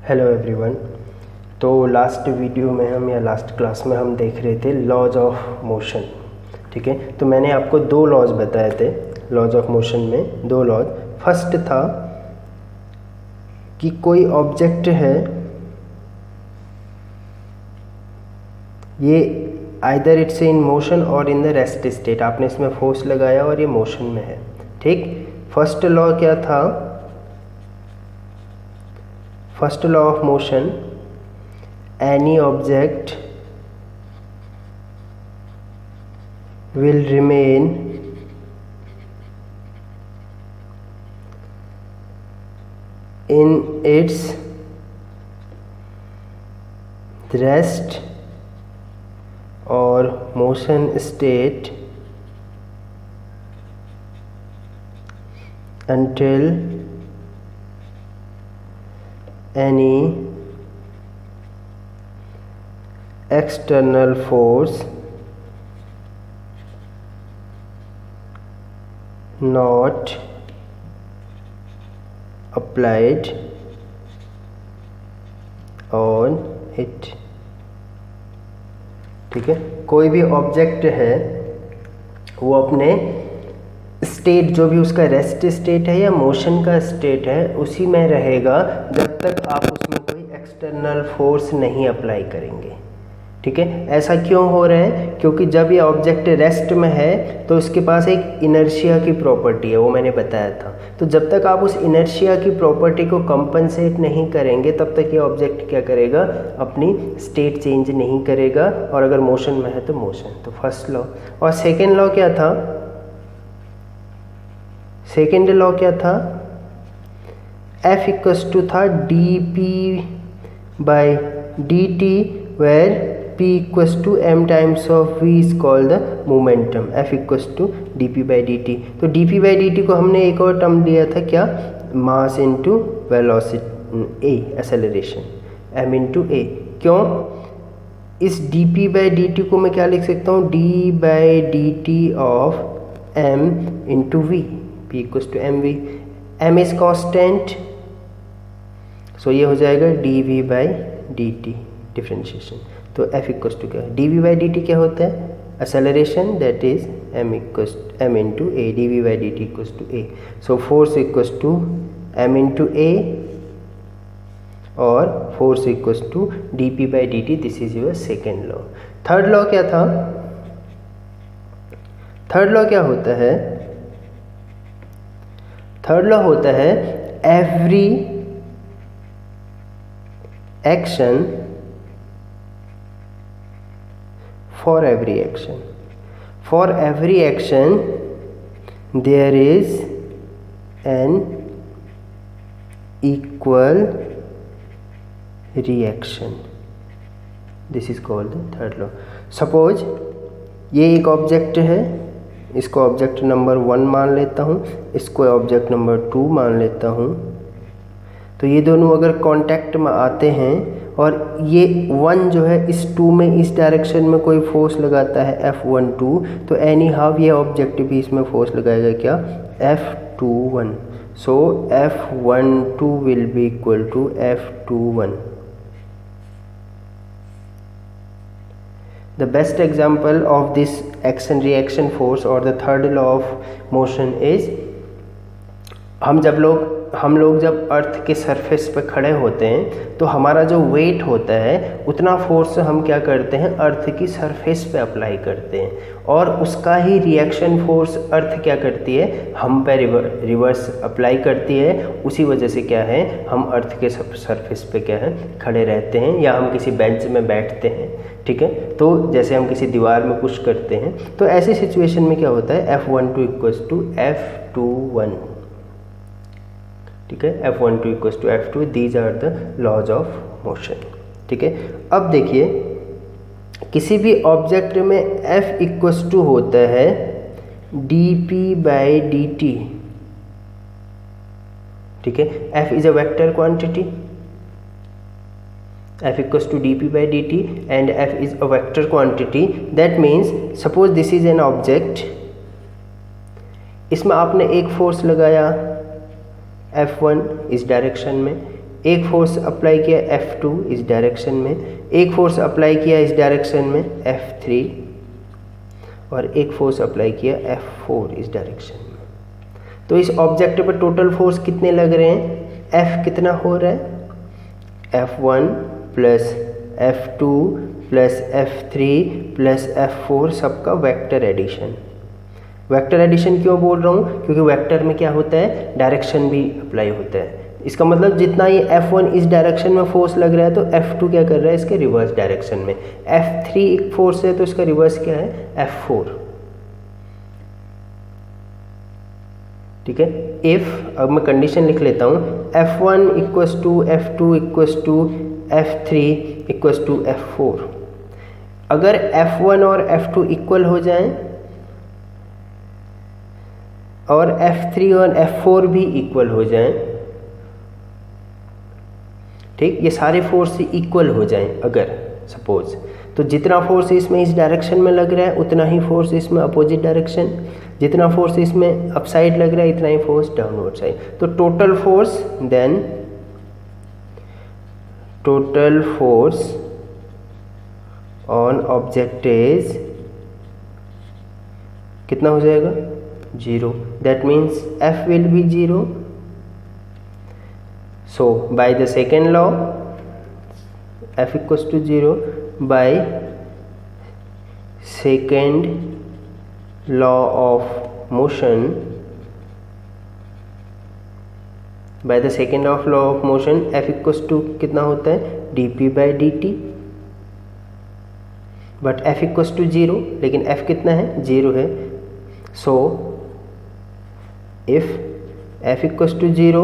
Hello everyone. तो last video में हम या लास्ट क्लास में हम देख रहे थे लॉज ऑफ मोशन। ठीक है, तो मैंने आपको दो लॉज बताए थे। लॉज ऑफ मोशन में दो लॉज। फर्स्ट था कि कोई ऑब्जेक्ट है, ये आइदर इट्स इन मोशन और इन द रेस्ट स्टेट। आपने इसमें फोर्स लगाया और ये मोशन में है। ठीक, फर्स्ट लॉ क्या था? First law of motion, any object will remain in its rest or motion state until any external force not applied on it। ठीक है, कोई भी ऑब्जेक्ट है वो अपने स्टेट, जो भी उसका रेस्ट स्टेट है या मोशन का स्टेट है, उसी में रहेगा जब तक आप उसमें कोई एक्सटर्नल फोर्स नहीं अप्लाई करेंगे। ठीक है, ऐसा क्यों हो रहा है? क्योंकि जब ये ऑब्जेक्ट रेस्ट में है तो उसके पास एक इनर्शिया की प्रॉपर्टी है, वो मैंने बताया था। तो जब तक आप उस इनर्शिया की प्रॉपर्टी को कंपनसेट नहीं करेंगे तब तक ये ऑब्जेक्ट क्या करेगा? अपनी स्टेट चेंज नहीं करेगा, और अगर मोशन में है तो मोशन। तो फर्स्ट लॉ। और सेकेंड लॉ क्या था? सेकेंड लॉ क्या था? F इक्वल्स टू था dp by dt, where p equals to m times of v is called the momentum। F equals to dp by dt। तो dp by dt को हमने एक और टर्म दिया था, क्या? Mass into velocity a, acceleration m into a। क्यों? इस dp by dt को मैं क्या लिख सकता हूँ? d by dt of m into v, p equals to mv। m is constant, so ये हो जाएगा dv by dt डिफ्रेंशिएशन। तो F इक्वल्स टू क्या है? dv बाई dt क्या होता है? Acceleration, that is m into a, dv by dt equals to a। So force equals to m into a और force equals to dp by dt। This is your second law. Third law क्या था? Third law क्या होता है? Third law होता है every action for every action, for every action there is an equal reaction। this is called the third law। suppose ये एक object है, इसको ऑब्जेक्ट नंबर 1 मान लेता हूँ, इसको ऑब्जेक्ट नंबर 2 मान लेता हूँ। तो ये दोनों अगर कांटेक्ट में आते हैं और ये 1 जो है इस 2 में इस डायरेक्शन में कोई फोर्स लगाता है F12, तो एनी हाउ ये ऑब्जेक्ट भी इसमें फोर्स लगाएगा, क्या? F21। So F12 will be equal to F21। The best example of this action reaction force or the third law of motion is, हम लोग जब अर्थ के सरफेस पे खड़े होते हैं तो हमारा जो वेट होता है उतना फोर्स हम क्या करते हैं? अर्थ की सरफेस पे अप्लाई करते हैं, और उसका ही रिएक्शन फोर्स अर्थ क्या करती है? हम पे रिवर्स अप्लाई करती है। उसी वजह से क्या है, हम अर्थ के सरफेस पे क्या है? खड़े रहते हैं, या हम किसी बेंच में बैठते हैं। ठीक है, तो जैसे हम किसी दीवार में पुश करते हैं, तो ऐसी सिचुएशन में क्या होता है? F12 equals to F21। ठीक है, F12 equals to F2। These are the laws of motion. ठीक है, अब देखिए किसी भी ऑब्जेक्ट में F इक्वल्स टू होता है dp बाई dt। ठीक है, F is a vector quantity, F equals to dp by dt and F is a vector quantity। that means suppose this is an object, इसमें आपने एक force लगाया F1 इस direction में, एक फोर्स अप्लाई किया F2 इस डायरेक्शन में, एक फोर्स अप्लाई किया इस डायरेक्शन में F3 और एक फोर्स अप्लाई किया F4 इस डायरेक्शन में। तो इस ऑब्जेक्ट पर टोटल फोर्स कितने लग रहे हैं? F कितना हो रहा है? F1 plus F2 plus F3 plus F4 सबका वेक्टर एडिशन। वेक्टर एडिशन क्यों बोल रहा हूँ? क्योंकि वेक्टर में क्या होता है, डायरेक्शन भी अप्लाई होता है। इसका मतलब जितना ये F1 इस डायरेक्शन में फोर्स लग रहा है तो F2 क्या कर रहा है, इसके रिवर्स डायरेक्शन में। F3 एक फोर्स है तो इसका रिवर्स क्या है, F4। ठीक है। इफ, अब मैं कंडीशन लिख लेता हूँ, F1 equals to F2 equals to F3 equals to F4। अगर F1 और F2 इक्वल हो जाएं और F3 और F4 भी इक्वल हो जाएं, ठीक, ये सारे फोर्स इक्वल हो जाएं अगर सपोज, तो जितना फोर्स इसमें इस डायरेक्शन में लग रहा है उतना ही फोर्स इसमें अपोजिट डायरेक्शन, जितना फोर्स इसमें अप साइड लग रहा है इतना ही फोर्स डाउनवर्ड साइड। तो total force, then total force on object is कितना हो जाएगा, 0। That means F will be 0. So by the second law F equals to 0, by second law of motion, by the second of law of motion F equals to कितना होता है, dp by dt, but F equals to 0, लेकिन F कितना है, 0 है। So if F equals to 0,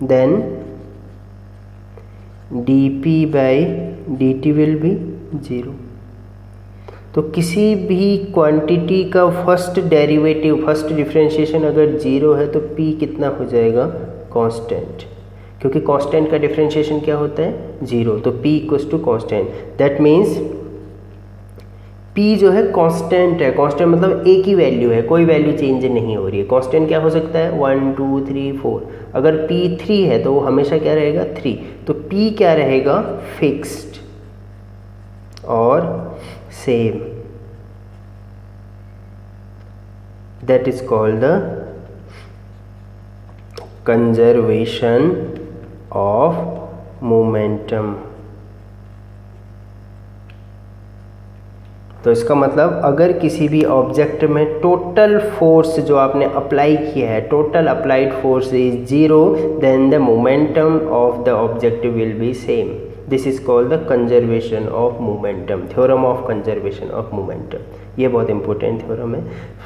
then dp by dt will be 0। तो किसी भी क्वांटिटी का फर्स्ट डेरिवेटिव, फर्स्ट डिफरेंशिएशन अगर 0 है तो p कितना हो जाएगा, कांस्टेंट, क्योंकि कांस्टेंट का डिफरेंशिएशन क्या होता है, 0। तो p equals to constant. That means p जो है कांस्टेंट है। कांस्टेंट मतलब एक ही वैल्यू है, कोई वैल्यू चेंज नहीं हो रही है। कांस्टेंट क्या हो सकता है, 1 2 3 4। अगर p 3 है तो वो हमेशा क्या रहेगा, 3। तो p क्या रहेगा, फिक्स्ड और same. That is called the conservation of momentum. तो इसका मतलब अगर किसी भी ऑब्जेक्ट में टोटल फोर्स जो आपने अप्लाई किया है, total applied force is 0, then the momentum of the object will be same. This is called the conservation of momentum, theorem of conservation of momentum. ये बहुत इंपॉर्टेंट थ्योरम है।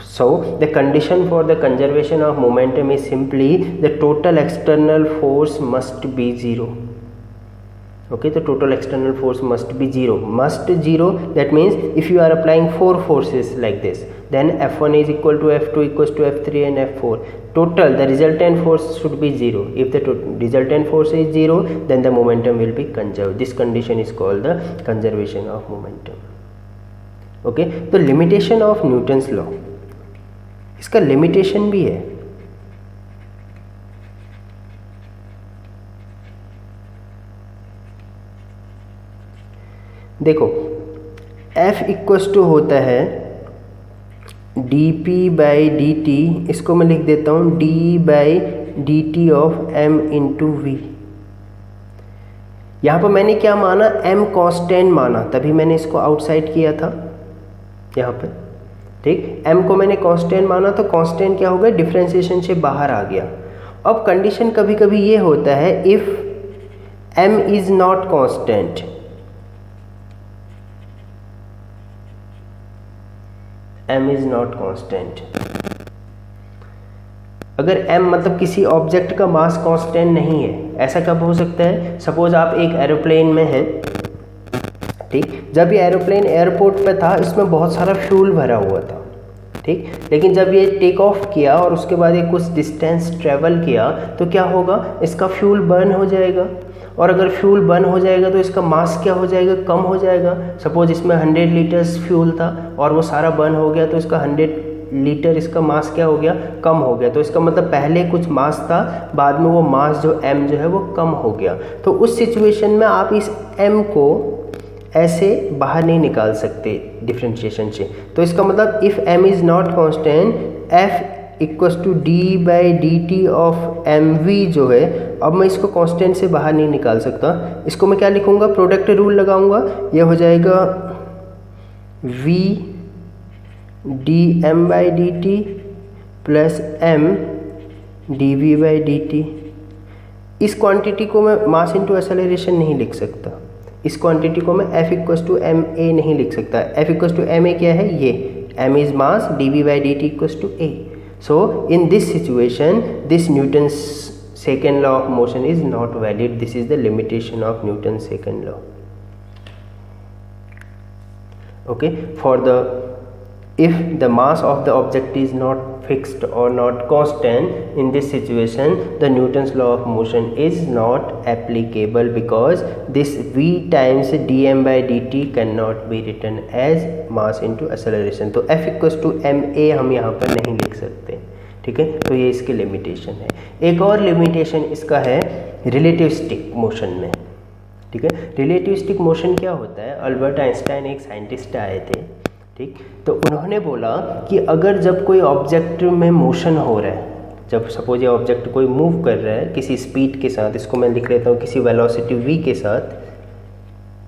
So the condition for the conservation of momentum is simply the total external force must be 0। Okay, the total external force must be 0. Must 0, that means if you are applying 4 forces like this, then F1 is equal to F2 equals to F3 and F4. Total, the resultant force should be 0. If the resultant force is 0, then the momentum will be conserved. This condition is called the conservation of momentum. Okay, तो limitation of Newton's law, इसका limitation भी है। देखो F equals to होता है dp by dt, इसको मैं लिख देता हूँ d by dt of m into v. यहाँ पर मैंने क्या माना, m कांस्टेंट माना, तभी मैंने इसको आउटसाइड किया था यहाँ पे। ठीक, m को मैंने कांस्टेंट माना तो कांस्टेंट क्या हो गया, डिफरेंशिएशन से बाहर आ गया। अब कंडीशन कभी कभी ये होता है, if m is not constant, m is not constant. अगर m मतलब किसी ऑब्जेक्ट का मास कांस्टेंट नहीं है, ऐसा कब हो सकता है, सपोज आप एक एरोप्लेन में हैं, ठीक, जब ये एरोप्लेन एयरपोर्ट पे था इसमें बहुत सारा फ्यूल भरा हुआ था, ठीक, लेकिन जब ये टेक ऑफ किया और उसके बाद ये कुछ डिस्टेंस ट्रेवल किया तो क्या होगा, इसका फ्यूल बर्न हो जाएगा। और अगर फ्यूल बर्न हो जाएगा तो इसका मास क्या हो जाएगा, कम हो जाएगा। सपोज इसमें 100 लीटर्स फ्यूल था और वो सारा बर्न हो गया तो इसका 100 लीटर इसका मास क्या हो गया, कम हो गया। तो इसका मतलब पहले कुछ मास था, बाद में वो मास जो m जो है वो कम हो गया। तो उस सिचुएशन में आप इस m को ऐसे बाहर नहीं निकाल सकते डिफ्रेंशिएशन से। तो इसका मतलब if m is not constant f equals to d by d t of m v जो है, अब मैं इसको कांस्टेंट से बाहर नहीं निकाल सकता। इसको मैं क्या लिखूँगा, प्रोडक्ट रूल लगाऊंगा, ये हो जाएगा v d m by d t plus m d v by d t. इस क्वांटिटी को मैं मास इंटू एक्सेलरेशन नहीं लिख सकता, इस क्वांटिटी को मैं F equals to m a नहीं लिख सकता। F equals to m a क्या है, ये m is mass, d v by d t equals to a. So in this situation, this Newton's second law of motion is not valid. This is the limitation of Newton's second law. Okay, if the mass of the object is not fixed or not constant, in this situation the Newton's law of motion is not applicable, because this v times dm by dt cannot be written as mass into acceleration. तो f equals to m a हम यहाँ पर नहीं लिख सकते, ठीक है। तो ये इसकी लिमिटेशन है। एक और लिमिटेशन इसका है रिलेटिविस्टिक मोशन में, ठीक है। रिलेटिविस्टिक मोशन क्या होता है, अल्बर्ट आइंस्टाइन एक साइंटिस्ट आए थे, ठीक। तो उन्होंने बोला कि अगर जब कोई ऑब्जेक्ट में मोशन हो रहा है, जब सपोज ये ऑब्जेक्ट कोई मूव कर रहा है किसी स्पीड के साथ, इसको मैं लिख लेता हूँ किसी वेलोसिटी v के साथ,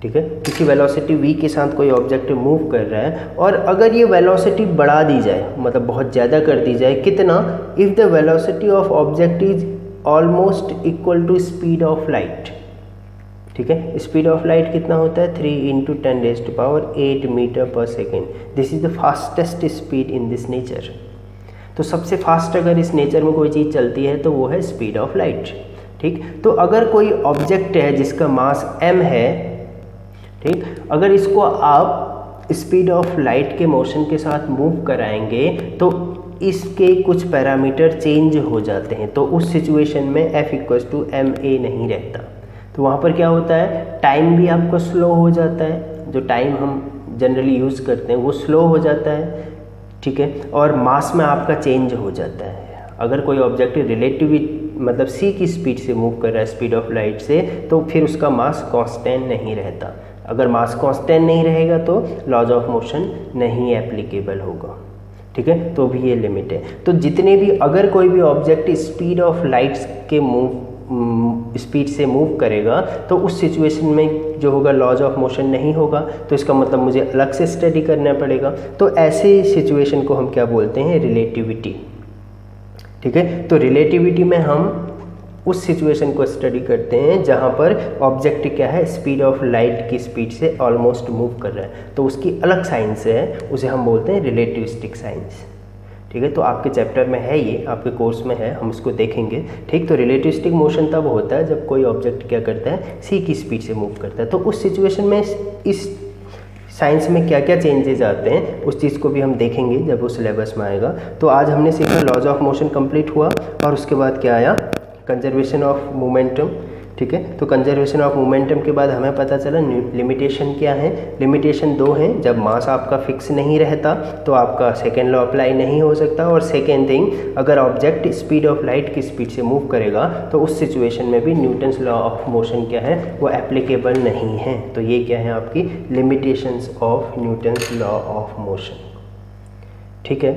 ठीक है, किसी वेलोसिटी v के साथ कोई ऑब्जेक्ट मूव कर रहा है, और अगर ये वेलोसिटी बढ़ा दी जाए, मतलब बहुत ज़्यादा कर दी जाए, कितना, if the velocity of object is almost equal to speed of light, ठीक है। स्पीड ऑफ लाइट कितना होता है, 3 × 10⁸ मीटर पर second. This is the fastest speed in this nature. तो सबसे फास्ट अगर इस नेचर में कोई चीज़ चलती है तो वो है स्पीड ऑफ लाइट, ठीक। तो अगर कोई ऑब्जेक्ट है जिसका मास m है, ठीक, अगर इसको आप स्पीड ऑफ लाइट के मोशन के साथ मूव कराएंगे तो इसके कुछ पैरामीटर चेंज हो जाते हैं। तो उस सिचुएशन में f equals to m a नहीं रहता। तो वहाँ पर क्या होता है, टाइम भी आपको स्लो हो जाता है, जो टाइम हम जनरली यूज़ करते हैं वो स्लो हो जाता है, ठीक है, और मास में आपका चेंज हो जाता है। अगर कोई ऑब्जेक्ट रिलेटिव मतलब c की स्पीड से मूव कर रहा है, स्पीड ऑफ लाइट से, तो फिर उसका मास कांस्टेंट नहीं रहता। अगर मास कांस्टेंट नहीं रहेगा तो लॉज ऑफ मोशन नहीं एप्लीकेबल होगा, ठीक है। तो भी ये लिमिट है। तो जितने भी, अगर कोई भी ऑब्जेक्ट स्पीड ऑफ लाइट्स के स्पीड से मूव करेगा तो उस सिचुएशन में जो होगा लॉज ऑफ मोशन नहीं होगा। तो इसका मतलब मुझे अलग से स्टडी करना पड़ेगा। तो ऐसे सिचुएशन को हम क्या बोलते हैं, रिलेटिविटी, ठीक है। तो रिलेटिविटी में हम उस सिचुएशन को स्टडी करते हैं जहाँ पर ऑब्जेक्ट क्या है, स्पीड ऑफ लाइट की स्पीड से ऑलमोस्ट मूव कर रहा है। तो उसकी अलग साइंस है, उसे हम बोलते हैं रिलेटिविस्टिक साइंस, ठीक है। तो आपके चैप्टर में है, ये आपके कोर्स में है, हम उसको देखेंगे, ठीक। तो रिलेटिविस्टिक मोशन तब होता है जब कोई ऑब्जेक्ट क्या करता है, c की स्पीड से मूव करता है। तो उस सिचुएशन में इस साइंस में क्या क्या चेंजेस आते हैं उस चीज़ को भी हम देखेंगे जब वो सिलेबस में आएगा। तो आज हमने सीखा लॉज ऑफ मोशन कंप्लीट हुआ, और उसके बाद क्या आया, कंजर्वेशन ऑफ मोमेंटम, ठीक है। तो कंजर्वेशन ऑफ मोमेंटम के बाद हमें पता चला लिमिटेशन क्या है। लिमिटेशन 2 हैं, जब मास आपका फिक्स नहीं रहता तो आपका सेकेंड लॉ अप्लाई नहीं हो सकता, और सेकेंड थिंग, अगर ऑब्जेक्ट स्पीड ऑफ लाइट की स्पीड से मूव करेगा तो उस सिचुएशन में भी न्यूटन्स लॉ ऑफ मोशन क्या है, वो एप्लीकेबल नहीं है। तो ये क्या है, आपकी limitations of Newton's law of motion, ठीक है।